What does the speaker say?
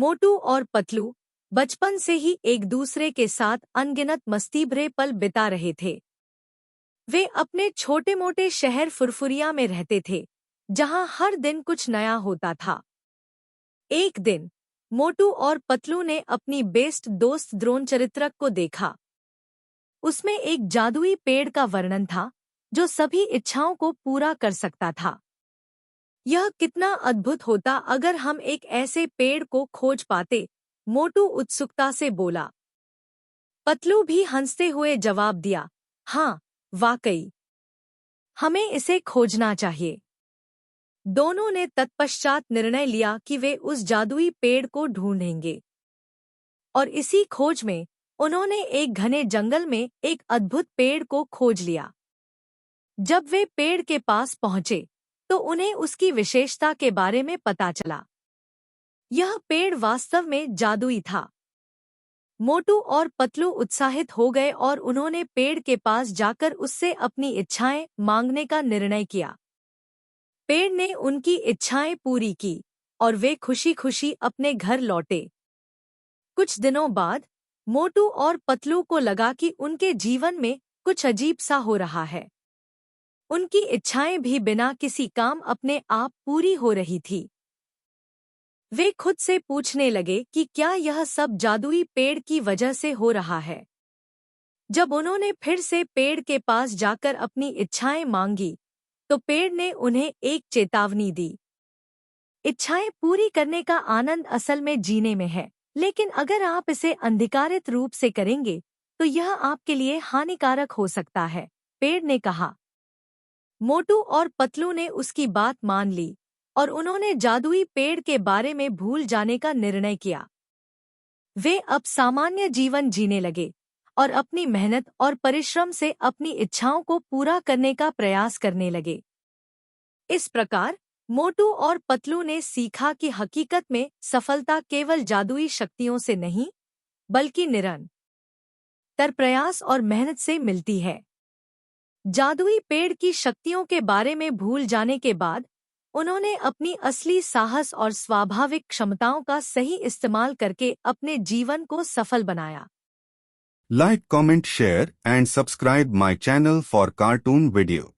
मोटू और पतलू बचपन से ही एक दूसरे के साथ अनगिनत मस्ती भरे पल बिता रहे थे। वे अपने छोटे मोटे शहर फुरफुरिया में रहते थे, जहां हर दिन कुछ नया होता था। एक दिन मोटू और पतलू ने अपनी बेस्ट दोस्त द्रोणचरित्रक को देखा। उसमें एक जादुई पेड़ का वर्णन था जो सभी इच्छाओं को पूरा कर सकता था। यह कितना अद्भुत होता अगर हम एक ऐसे पेड़ को खोज पाते, मोटू उत्सुकता से बोला। पतलू भी हंसते हुए जवाब दिया, हाँ, वाकई, हमें इसे खोजना चाहिए। दोनों ने तत्पश्चात निर्णय लिया कि वे उस जादुई पेड़ को ढूंढेंगे। और इसी खोज में उन्होंने एक घने जंगल में एक अद्भुत पेड़ को खोज लिया। जब वे पेड़ के पास पहुंचे तो उन्हें उसकी विशेषता के बारे में पता चला। यह पेड़ वास्तव में जादुई था। मोटू और पतलू उत्साहित हो गए और उन्होंने पेड़ के पास जाकर उससे अपनी इच्छाएं मांगने का निर्णय किया। पेड़ ने उनकी इच्छाएं पूरी की और वे खुशी खुशी अपने घर लौटे। कुछ दिनों बाद मोटू और पतलू को लगा कि उनके जीवन में कुछ अजीब सा हो रहा है। उनकी इच्छाएं भी बिना किसी काम अपने आप पूरी हो रही थी। वे खुद से पूछने लगे कि क्या यह सब जादुई पेड़ की वजह से हो रहा है। जब उन्होंने फिर से पेड़ के पास जाकर अपनी इच्छाएं मांगी तो पेड़ ने उन्हें एक चेतावनी दी। इच्छाएं पूरी करने का आनंद असल में जीने में है, लेकिन अगर आप इसे अंधकारित रूप से करेंगे तो यह आपके लिए हानिकारक हो सकता है, पेड़ ने कहा। मोटू और पतलू ने उसकी बात मान ली और उन्होंने जादुई पेड़ के बारे में भूल जाने का निर्णय किया। वे अब सामान्य जीवन जीने लगे और अपनी मेहनत और परिश्रम से अपनी इच्छाओं को पूरा करने का प्रयास करने लगे। इस प्रकार मोटू और पतलू ने सीखा कि हकीकत में सफलता केवल जादुई शक्तियों से नहीं, बल्कि निरंतर प्रयास और मेहनत से मिलती है। जादुई पेड़ की शक्तियों के बारे में भूल जाने के बाद उन्होंने अपनी असली साहस और स्वाभाविक क्षमताओं का सही इस्तेमाल करके अपने जीवन को सफल बनाया। Like, comment, share and subscribe my channel for cartoon video.